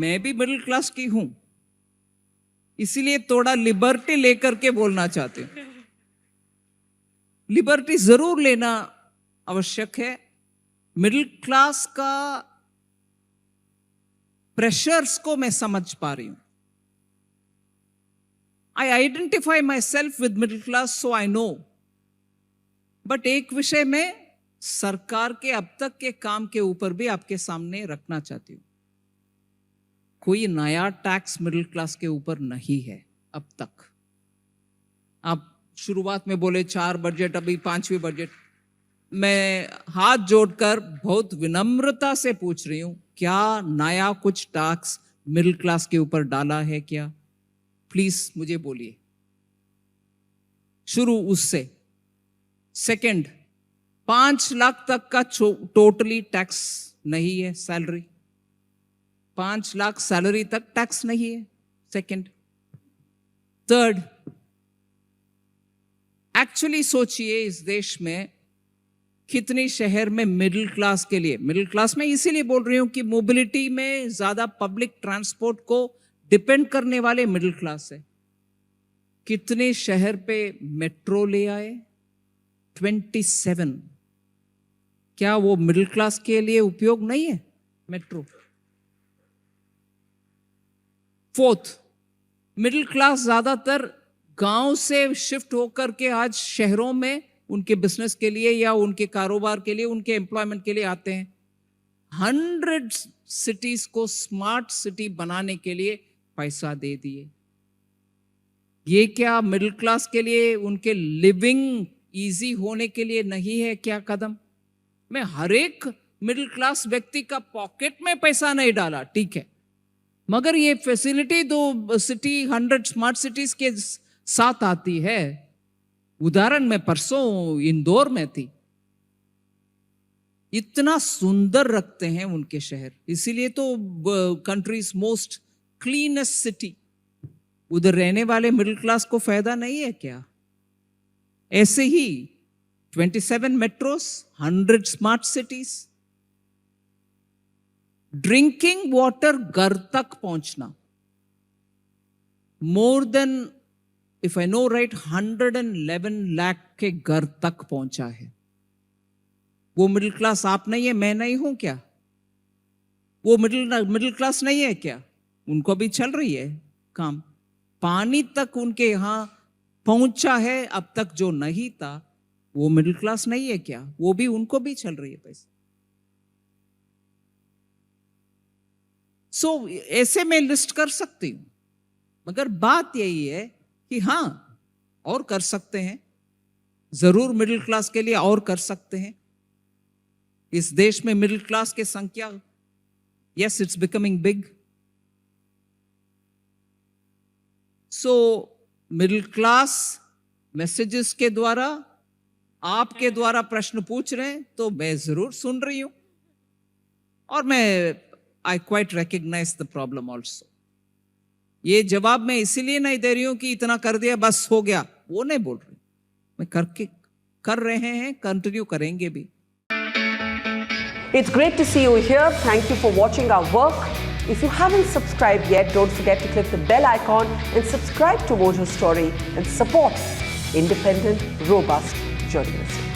मैं भी middle class की हूं, इसीलिए थोड़ा लिबर्टी लेकर के बोलना चाहते हूं। लिबर्टी जरूर लेना आवश्यक है। मिडिल क्लास का प्रेशर्स को मैं समझ पा रही हूं। आई identify my self with middle class, so I know. But एक विषय में सरकार के अब तक के काम के ऊपर भी आपके सामने रखना चाहती हूं। कोई नया टैक्स मिडिल क्लास के ऊपर नहीं है अब तक। आप शुरुआत में बोले 4 बजट, अभी 5वीं बजट। मैं हाथ जोड़कर बहुत विनम्रता से पूछ रही हूं, क्या नया कुछ टैक्स मिडिल क्लास के ऊपर डाला है क्या? प्लीज मुझे बोलिए। शुरू उससे। सेकंड, 5 लाख तक का टोटली टैक्स नहीं है सैलरी। 5 लाख सैलरी तक टैक्स नहीं है। सेकंड। थर्ड, एक्चुअली सोचिए इस देश में कितने शहर में मिडिल क्लास के लिए, मिडिल क्लास में इसीलिए बोल रही हूं कि मोबिलिटी में ज्यादा पब्लिक ट्रांसपोर्ट को डिपेंड करने वाले मिडिल क्लास है। कितने शहर पे मेट्रो ले आए? 27। क्या वो मिडिल क्लास के लिए उपयोग नहीं है मेट्रो? फोर्थ, मिडिल क्लास ज्यादातर गांव से शिफ्ट होकर के आज शहरों में उनके बिजनेस के लिए या उनके कारोबार के लिए, उनके एम्प्लॉयमेंट के लिए आते हैं। 100 सिटीज को स्मार्ट सिटी बनाने के लिए पैसा दे दिए। ये क्या मिडिल क्लास के लिए, उनके लिविंग इजी होने के लिए नहीं है क्या कदम? मैं हर एक मिडिल क्लास व्यक्ति का पॉकेट में पैसा नहीं डाला, ठीक है, मगर ये फैसिलिटी दो सिटी 100 स्मार्ट सिटीज के साथ आती है। उदाहरण में परसों इंदौर में थी। इतना सुंदर रखते हैं उनके शहर, इसीलिए तो कंट्रीज मोस्ट क्लीनेस्ट सिटी। उधर रहने वाले मिडिल क्लास को फायदा नहीं है क्या? ऐसे ही 27 metros, 100 smart cities. Drinking water घर तक पहुंचना, more than, if I know right, 111 lakh के घर तक पहुंचा है। वो मिडिल क्लास आप नहीं है, मैं नहीं हूं क्या? वो मिडिल क्लास नहीं है क्या? उनको भी चल रही है काम। पानी तक उनके यहां पहुंचा है अब तक जो नहीं था। वो मिडिल क्लास नहीं है क्या? वो भी, उनको भी चल रही है पैसे। सो ऐसे मैं लिस्ट कर सकती हूं, मगर बात यही है कि हां, और कर सकते हैं, जरूर मिडिल क्लास के लिए और कर सकते हैं। इस देश में मिडिल क्लास की संख्या, yes, it's becoming big. So middle class messages के द्वारा, आपके द्वारा प्रश्न पूछ रहे हैं, तो मैं जरूर सुन रही हूं, और मैं I quite recognise the problem also. ये जवाब मैं इसीलिए नहीं दे रही हूं कि इतना कर दिया बस हो गया, वो नहीं बोल रही। मैं कर रहे हैं, कंटिन्यू करेंगे भी। It's great to see you here. Thank you for watching our work. If you haven't subscribed yet, don't forget to click the bell icon and subscribe to Mojo Story and support independent, robust journalism.